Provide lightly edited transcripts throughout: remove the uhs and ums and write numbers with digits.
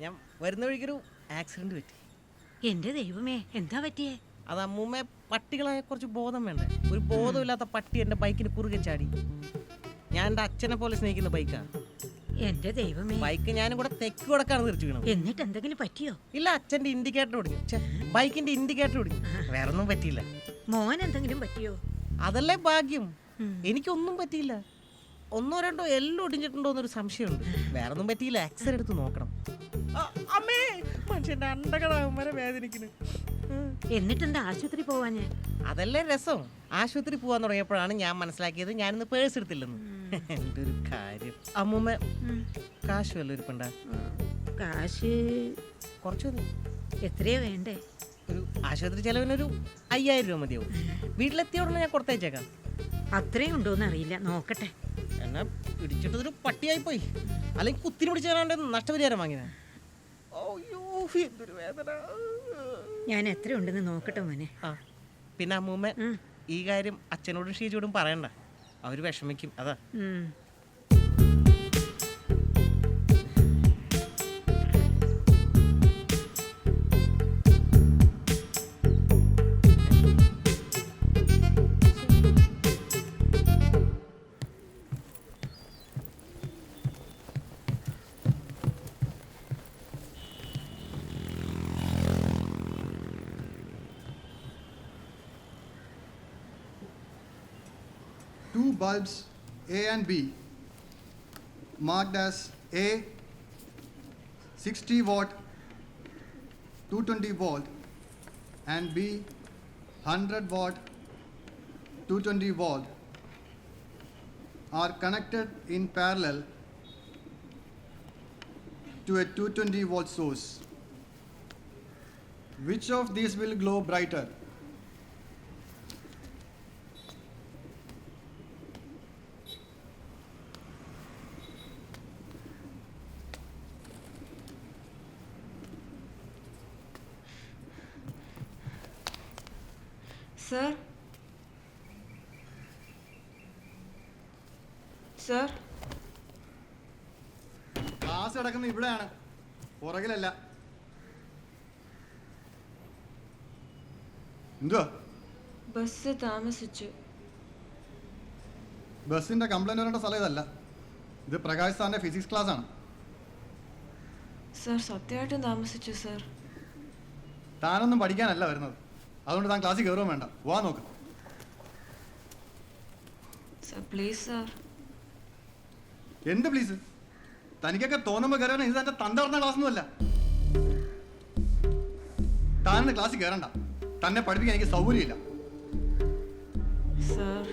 ഞാൻ വരുന്ന വഴിക്കൊരു ആക്സിഡന്റ് പറ്റി. എന്റെ ദൈവമേ, എന്താ പറ്റിയേ? അത് അമ്മൂമ്മ പട്ടികളായ കുറച്ച് ബോധം വേണ്ടേ. ഒരു ബോധമില്ലാത്ത പട്ടി എൻ്റെ ബൈക്കിന് കുറുകെ ചാടി. ഞാൻ എൻ്റെ അച്ഛനെ പോലെ സ്നേഹിക്കുന്ന ബൈക്കാ. എന്റെ ദൈവമേ, ബൈക്ക് ഞാനും കൂടെ തെക്ക് കൊടുക്കാണ് തിരിച്ചു വീണത്. എന്നിട്ട് എന്തെങ്കിലും പറ്റിയോ? ഇല്ല, അച്ഛൻ്റെ ഇൻഡിക്കേറ്റർ ഓടിഞ്ഞു, ബൈക്കിന്റെ ഇൻഡിക്കേറ്റർ ഓടിഞ്ഞു. വേറെ ഒന്നും പറ്റിയില്ല. മോൻ എന്തെങ്കിലും പറ്റിയോ? അതല്ലേ ഭാഗ്യം. എനിക്കൊന്നും പറ്റിയില്ല. ഒന്നോ രണ്ടോ എല്ലാം ഒടിഞ്ഞിട്ടുണ്ടോ എന്നൊരു സംശയമുണ്ട്. വേറെ ഒന്നും പറ്റിയില്ല. എക്സ്റേ എടുത്ത് നോക്കണം. അമ്മേ, മനുഷ്യന്റെ അണ്ടകളാകും വരെ വേദനിക്കുന്നു. എന്നിട്ടെന്താ ആശുപത്രി പോവാഞ്ഞേ? അതല്ലേ രസം. ആശുപത്രി പോവാൻ തുടങ്ങിയപ്പോഴാണ് ഞാൻ മനസ്സിലാക്കിയത് ഞാനിന്ന് പേഴ്സ് എടുത്തില്ലെന്ന്. എൻ്റെ ഒരു കാര്യം. അമ്മൂമ്മ കാശ് വല്ല ഇരിപ്പുണ്ടാ? കാശ് കുറച്ച് മതി. എത്രയാ വേണ്ടേ? ഒരു ആശുപത്രി ചെലവിനൊരു 5000 രൂപ മതിയാവും. വീട്ടിലെത്തിയ ഉടനെ ഞാൻ കൊടുത്തയച്ചേക്കാം. അത്രയും ഉണ്ടോന്ന് അറിയില്ല, നോക്കട്ടെ. എന്നാ ഇടിച്ചിട്ടതൊരു പട്ടിയായി പോയി. അല്ലെങ്കിൽ കുത്തിരി പിടിച്ചാൽ നഷ്ടപരിഹാരം വാങ്ങിയതാ. അയ്യോ, എന്തൊരു വേദന. ഞാൻ എത്ര ഉണ്ടെന്ന് നോക്കട്ടെ മോനെ. ആ, പിന്നെ അമ്മൂമ്മ ഈ കാര്യം അച്ഛനോടും ഷീജോടും പറയണ്ട. അവര് വിഷമിക്കും. അതാ. Two bulbs A and B marked as A 60 watt 220 volt and B 100 watt 220 volt are connected in parallel to a 220 volt source. Which of these will glow brighter? Sir? Sir? Class കിടക്കുന്ന ഇവിടെയാണ്, പുറകിലല്ല. എന്തുവാ? Bus താമസിച്ചു. ബസ്സിന്റെ complaint വരേണ്ട സ്ഥലം ഇതല്ല. ഇത് പ്രകാശ് സാറിന്റെ ഫിസിക്സ് ക്ലാസ് ആണ്. സർ, സത്യമായിട്ടും താമസിച്ചു സർ. താനൊന്നും പഠിക്കാനല്ല വരുന്നത്. അതുകൊണ്ട് താൻ ക്ലാസ്സിൽ കയറുകയും വേണ്ട. പോവാൻ നോക്ക്. Sir please sir. എന്ത് പ്ലീസ്? തനിക്കൊക്കെ തോന്നുമ്പോൾ കയറാൻ ഇത് തന്റെ തന്ത പറഞ്ഞ ക്ലാസ്സൊന്നുമല്ല. താനെന്ന് ക്ലാസ്സിൽ കയറണ്ട. തന്നെ പഠിപ്പിക്കാൻ എനിക്ക് സൗകര്യമില്ല. സർ,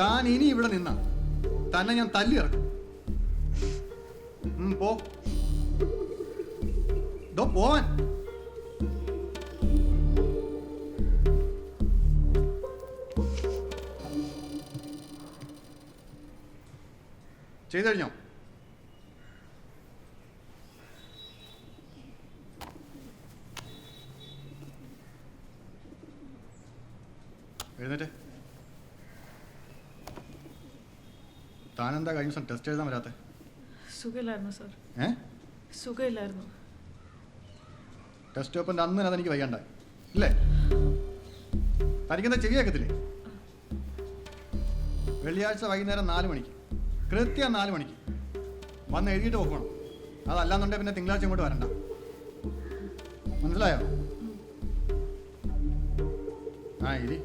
താൻ ഇനി ഇവിടെ നിന്നാ തന്നെ ഞാൻ തല്ലി ഇറക്കും. പോ പോവാൻ. ചെയ്തു കഴിഞ്ഞോ? എഴുന്നേറ്റ്. താനെന്താ കഴിഞ്ഞ ദിവസം ടെസ്റ്റ് എഴുതാൻ വരാത്തെ? സുഖമില്ലായിരുന്നു സർ. സുഖമില്ലായിരുന്നു. ടെസ്റ്റ് പേപ്പറിന്റെ അന്ന് തന്നെ അതെനിക്ക് വയ്യണ്ടായി ഇല്ലേ? തനിക്കെന്താ ചെവി കേൾക്കത്തില്ലേ? വെള്ളിയാഴ്ച വൈകുന്നേരം 4 മണിക്ക്, കൃത്യം 4 മണിക്ക് വന്ന് എഴുതിയിട്ട് പോക്കണം. അതല്ലാന്നുണ്ടെങ്കിൽ പിന്നെ തിങ്കളാഴ്ച ഇങ്ങോട്ട് വരണ്ട. മനസ്സിലായോ? ആ ഇരി.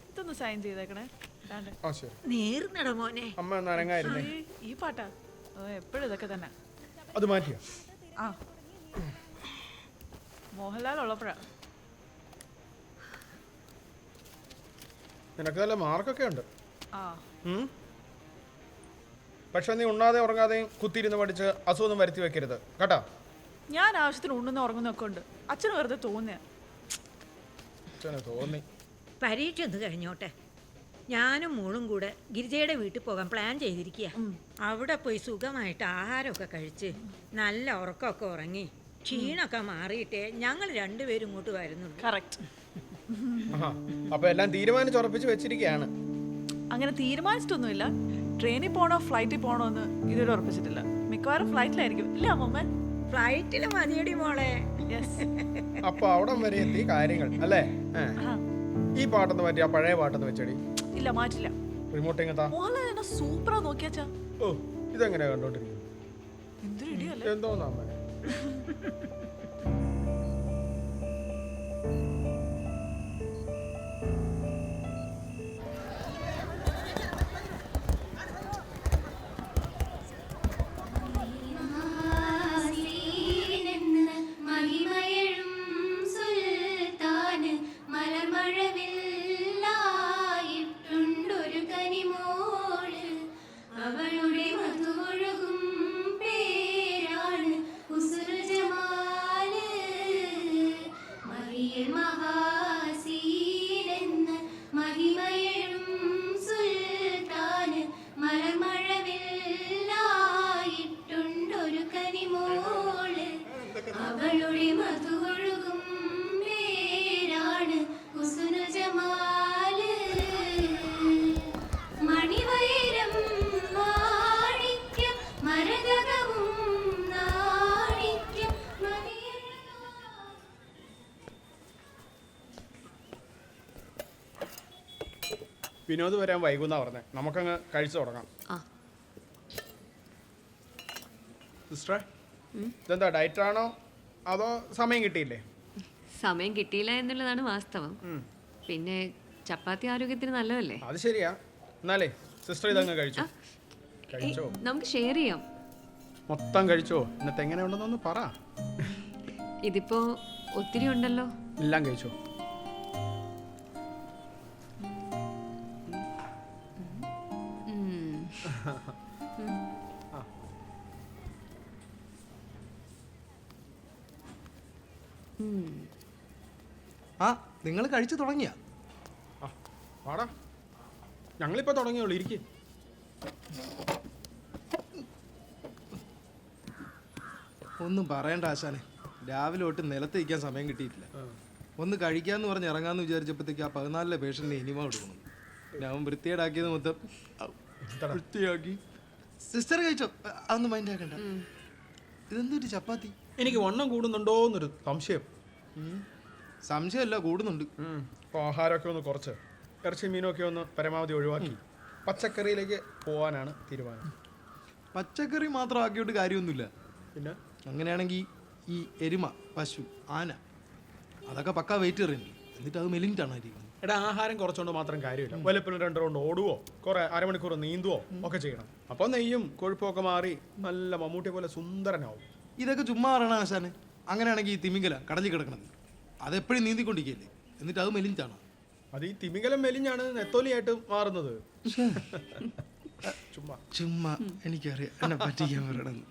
ഇതൊന്ന് സൈൻ ചെയ്തേക്കണേ. നേർന്നട മോനെ. അമ്മ ഒന്ന് അനങ്ങായിരുന്നേ. ഈ പാട്ടാ എപ്പോഴും ഇതൊക്കെ തന്നെ. അത് മാറ്റിയോ? ആ, മോഹൻലാൽ ഉള്ളപ്പോഴാ. നിനക്ക് നല്ല മാർക്കൊക്കെ ഉണ്ട്. ആ, പക്ഷെ നീ ഉണ്ണാതെ ഉറങ്ങാതെയും കുത്തിയിരുന്ന് പഠിച്ച് അസുഖം വരുത്തി വെക്കരുത് കേട്ടാ. ഞാൻ ആവശ്യത്തിന് ഉണ്ണുന്ന ഉറങ്ങുന്നൊക്കെ ഉണ്ട്. അച്ഛന് വെറുതെ തോന്നിയ. അച്ഛന് തോന്നി. പരീക്ഷ ഒന്ന് കഴിഞ്ഞോട്ടെ. ഞാനും മോളും കൂടെ ഗിരിജയുടെ വീട്ടിൽ പോകാൻ പ്ലാൻ ചെയ്തിരിക്കുക. അവിടെ പോയി സുഖമായിട്ട് ആഹാരമൊക്കെ കഴിച്ച് നല്ല ഉറക്കമൊക്കെ ഉറങ്ങി ക്ഷീണമൊക്കെ മാറിയിട്ടേ ഞങ്ങൾ രണ്ടുപേരും ഇങ്ങോട്ട് വരുന്നുള്ളൂ. കറക്റ്റ്. അപ്പൊ എല്ലാം തീരുമാനിച്ചുറപ്പിച്ച് വെച്ചിരിക്കുകയാണ്. അങ്ങനെ തീരുമാനിച്ചിട്ടൊന്നുമില്ല. ട്രെയിനിൽ പോകണോ ഫ്ലൈറ്റിൽ പോകണോ എന്ന് ഇതുവരെ ഉറപ്പിച്ചിട്ടില്ല. മിക്കവാറും ഫ്ലൈറ്റിലായിരിക്കും. ഇല്ല അമ്മമ്മ? ഫ്ലൈറ്റിൽ മതിയടി മോളെ. യെസ്. അപ്പൊ അവിടം വരെ എത്തി കാര്യങ്ങൾ അല്ലേ? ഈ പാട്ടൊന്ന് മാറ്റി ആ പഴയ പാട്ടൊന്ന് വെച്ചടി. ഇല്ല മാറ്റില്ല. റിമോട്ട് എങ്ങത്താ? മോളെ എന്നെ സൂപ്പറാ നോക്കിയാച്ചാ. ഓ ഇതെങ്ങനെയാ കണ്ടോണ്ടിരിക്കുന്നത്? എന്തൊരു ഇടിയല്ലേ. എന്തോന്നാ വിനോദ് വരാൻ വൈകുന്നാ പറഞ്ഞേ. നമുക്കങ്ങ് കഴിച്ചു തുടങ്ങാം. സിസ്റ്ററെ ഇതെന്താ ഡയറ്റാണോ അതോ സമയം കിട്ടിയില്ലേ? സമയം കിട്ടിയില്ല എന്നുള്ളതാണ് വാസ്തവം. പിന്നെ ചപ്പാത്തി ആരോഗ്യത്തിന് നല്ലതല്ലേ? അത് ശരിയാ. എന്നാലേ സിസ്റ്റർ ഇതങ്ങ് കഴിച്ചോ. കഴിച്ചോ? നമുക്ക് ഷെയർ ചെയ്യാം. മൊത്തം കഴിച്ചോ. ഇന്നത്തെ എങ്ങനെയുണ്ടെന്നൊന്ന് പറ. ഇതിപ്പോ ഒത്തിരി ഉണ്ടല്ലോ. എല്ലാം കഴിച്ചോ. ആ നിങ്ങൾ കഴിച്ചു തുടങ്ങിയ? വാടാ ഞങ്ങളിപ്പോ തുടങ്ങിയോളൂ. ഇരിക്കും. ഒന്നും പറയണ്ട ആശാനെ, രാവിലെ തൊട്ട് നിലത്ത് ഇരിക്കാൻ സമയം കിട്ടിയിട്ടില്ല. ഒന്ന് കഴിക്കാന്ന് പറഞ്ഞ് ഇറങ്ങാന്ന് വിചാരിച്ചപ്പോഴത്തേക്ക് ആ 14 പേഷ്യന്റിനെ ഇനിമ കൊടുക്കണം. ഞാൻ വൃത്തിയേടാക്കിയത് മൊത്തം വൃത്തിയാക്കി. സിസ്റ്റർ കഴിച്ചോ? അതൊന്നും മൈൻഡ് ആക്കണ്ട. ഇതെന്തൊരു ചപ്പാത്തി? എനിക്ക് വണ്ണം കൂടുന്നുണ്ടോ എന്നൊരു സംശയം. സംശയമല്ല, കൂടുന്നുണ്ട്. അപ്പോൾ ആഹാരമൊക്കെ ഒന്ന് കുറച്ച് ഇറച്ചി മീനൊക്കെ ഒന്ന് പരമാവധി ഒഴിവാക്കി പച്ചക്കറിയിലേക്ക് പോകാനാണ് തീരുമാനം. പച്ചക്കറി മാത്രം ആക്കിയിട്ട് കാര്യമൊന്നുമില്ല. പിന്നെ അങ്ങനെയാണെങ്കിൽ ഈ എരുമ, പശു, ആന അതൊക്കെ പക്കാ വെയിറ്റ് എറിയുന്നു. എന്നിട്ട് അത് മെലിഞ്ഞിട്ടാണ് ഇരിക്കുന്നത്. എടാ ആഹാരം കുറച്ചുകൊണ്ട് മാത്രം കാര്യമില്ല. വല്ലപ്പോഴും 2 റൗണ്ട് ഓടുവോ കുറെ അരമണിക്കൂർ നീന്തുവോ ഒക്കെ ചെയ്യണം. അപ്പോൾ നെയ്യും കൊഴുപ്പൊക്കെ മാറി നല്ല മമ്മൂട്ടിയെ പോലെ സുന്ദരനാവും. ഇതൊക്കെ ചുമ്മാ പറയണ ആശാന്. അങ്ങനെയാണെങ്കിൽ ഈ തിമിംഗല കടലിൽ കിടക്കണത് അതെപ്പോഴും നീന്തിക്കൊണ്ടിരിക്കുകയല്ലേ. എന്നിട്ട് അത് മെലിഞ്ഞിട്ടാണ്. അത് ഈ തിമിംഗലം മെലിഞ്ഞാണ് നെത്തോലിയായിട്ട് മാറുന്നത്. ചുമ്മാ ചുമ്മാ എനിക്കറിയാം എന്നെ പറ്റിക്കാൻ പറയണമെന്ന്.